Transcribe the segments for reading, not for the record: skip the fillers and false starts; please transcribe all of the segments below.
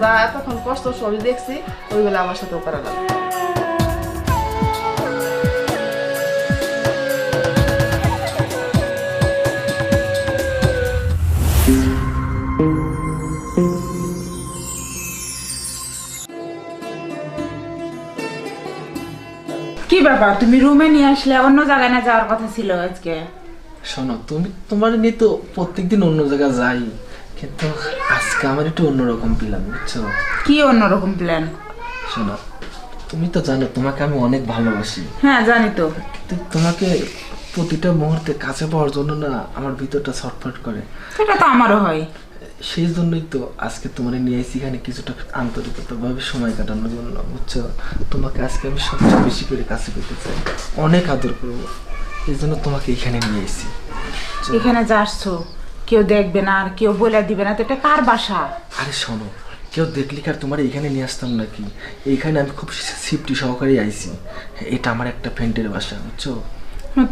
যা এতক্ষণ কষ্ট সবই দেখছি ওইগুলো আমার সাথেও করা লাগবে। কি ব্যাপার, তুমি রুমে নিয়ে আসলে? অন্য জায়গায় না যাওয়ার কথা ছিল আজকে। শোনো, তোমার নিয়ে তো প্রত্যেকদিন অন্য জায়গায় যাই, কিন্তু আজকে আমার একটু অন্যরকম প্ল্যান, বুঝছো? কি অন্যরকম প্ল্যান? শোনো, তুমি তো জানো তোমাকে আমি অনেক ভালোবাসি। হ্যাঁ জানি তো। কিন্তু তোমাকে প্রতিটা মুহূর্তে কাছে পাওয়ার জন্য না আমার ভিতরটা ছটফট করে। সেটা তো আমারও হয়। সেই জন্যই তো আজকে তোমার নিয়ে এসেছি এখানে কিছুটা আন্তরিকতা ভাবে সময় কাটানোর জন্য, বুঝছো? তোমাকে আজকে আমি সবচেয়ে বেশি করে কাছে পেতে চাই, অনেক আদর করবো, এই জন্য তোমাকে এখানে নিয়ে এসেছি। এখানে যা আসছো কেউ দেখবে না আর কেউ বলে দিবে না, তো এটা কার বাসা? আরে শোনো, কেউ দেখলি কি আর তোমার এখানে নিয়ে আসতাম নাকি? এইখানে আমি খুব সেফটি সহকারে আইছি। এটা আমার একটা ফ্রেন্ডের বাসা, বুঝছো?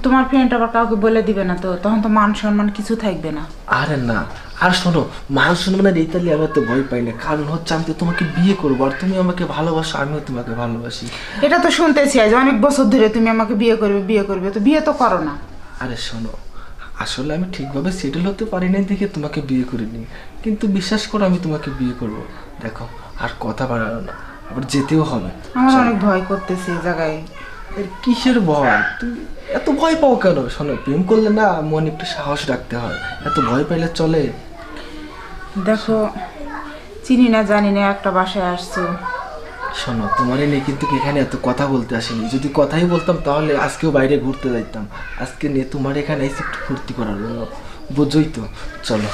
তোমার ফ্রেন্ড আবার কাউকে বলে দিবে না তো? তখন তো মান সম্মান কিছু থাকবে না। আরে না, আর শোনো, মান সম্মানের এইতালি আমি তো ভয় পাই না, কারণ হচ্ছে আমি তো তোমাকে বিয়ে করবো আর তুমি আমাকে ভালোবাসো, আমিও তোমাকে ভালোবাসি। এটা তো শুনতেছি আজ অনেক বছর ধরে তুমি আমাকে বিয়ে করবে বিয়ে করবে, তো বিয়ে তো করো না। আরে শোনো, আসলে আমি ঠিকভাবে সেটেল হতে পারি নাই দেখে তোমাকে বিয়ে করিনি, কিন্তু বিশ্বাস করো আমি তোমাকে বিয়ে করব। দেখো, আর কথা বাড়ানো না, আবার যেতেও হবে। আমার অনেক ভয় করতেছে এই জায়গায়। এর কিসের ভয়? তুমি এত ভয় পাও কেন? শোনো, প্রেম করলে না মনে একটু সাহস রাখতে হয়, এত ভয় পাইলে চলে? দেখো, চিনি না জানি না একটা বাসায় আসছো। শোনো, তোমার নিয়ে কিন্তু এখানে এত কথা বলতে আসেনি, যদি কথাই বলতাম তাহলে আজকেও বাইরে ঘুরতে যাইতাম। আজকে নিয়ে তোমার এখানে এসে একটু ফুর্তি করার জন্য, বুঝোই তো। চলো।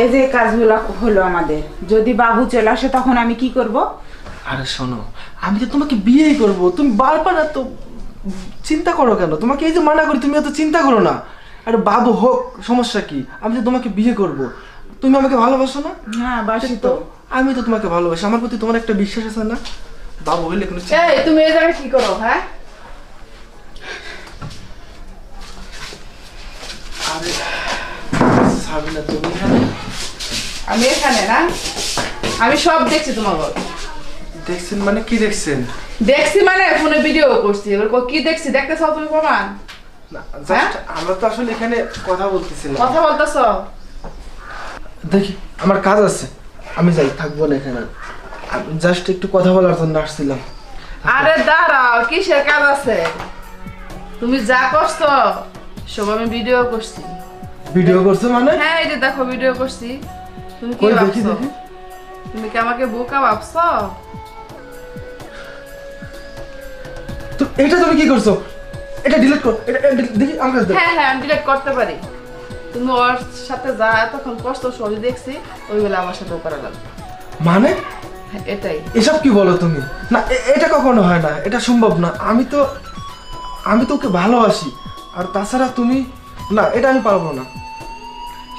এই যে কাজগুলো হলো আমাদের, যদি বাবু চলে আসে তখন আমি কি করব? আরে শোনো, আমি তো তোমাকে বিয়েই করবো, তুমি বারবার এত চিন্তা করো কেন? তোমাকে এই যে মানা করি, তুমি এত চিন্তা করো না। আরে বাবু হোক, সমস্যা কি? আমি তো তোমাকে বিয়ে করব, তুমি আমাকে ভালোবাসো না? হ্যাঁ বাসি তো। আমি তো তোমাকে ভালোবাসি, আমার প্রতি তোমার একটা বিশ্বাস আছে না? বাবু হইলে কোনো এই তুমি এই জায়গায় কি করো? হ্যাঁ, আরে সাবিনা, তুমি এখানে? আমি এখানে না, আমি সব দেখছি তোমার ঘর। দেখছেন মানে কি দেখছেন? দেখছি মানে ফোনে ভিডিও করছি, এবার কি দেখছি দেখতে চাও তুমি প্রমাণ? না, জাস্ট আমরা তো আসলে এখানে কথা বলতেছিলাম। কথা বলতেছো? দেখি, আমার কাজ আছে, আমি যাই, থাকবো না এখানে। আমি জাস্ট একটু কথা বলার জন্য আসছিলাম। আরে দাঁড়াও, কিসের কাজ আছে? তুমি যা করছো সব আমি ভিডিও করছি। ভিডিও করছো মানে? হ্যাঁ, এই যে দেখো ভিডিও করছি। তুমি কি কই দেখি ভাবছো? দেখি। তুমি কি আমাকে বোকা ভাবছো? তো এটা তুমি কি করছো? এটা ডিলিট কর, এটা দেখি আমার কাছে। হ্যাঁ হ্যাঁ, আমি ডিলিট করতে পারি। তুমি ওর সাথে যা এতক্ষণ কষ্ট সবই দেখছি ওইগুলো আমার সাথেও করা লাগবে। মানে হ্যাঁ, এটাই। এসব কি বলো তুমি? না, এটা কখনো হয় না, এটা সম্ভব না। আমি তো ওকে ভালোবাসি, আর তাছাড়া তুমি, না, এটা আমি পারবো না।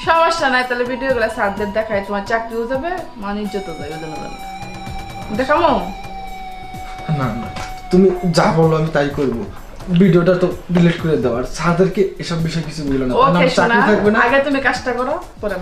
সমস্যা নাই, তাহলে ভিডিওগুলো স্যারদের দেখায়, তোমার চাকরিও যাবে, মান ইজ্জতও যাবে। দেখামো? না না, তুমি যা বলো আমি তাই করবো। ভিডিওটা তো ডিলিট করে দাও, আর স্যারদেরকে এসব বিষয়ে কিছু বলো না, তাহলে ওকে আমার শোনা, চাকরি থাকবে না। আগে তুমি কাজটা করো, পরে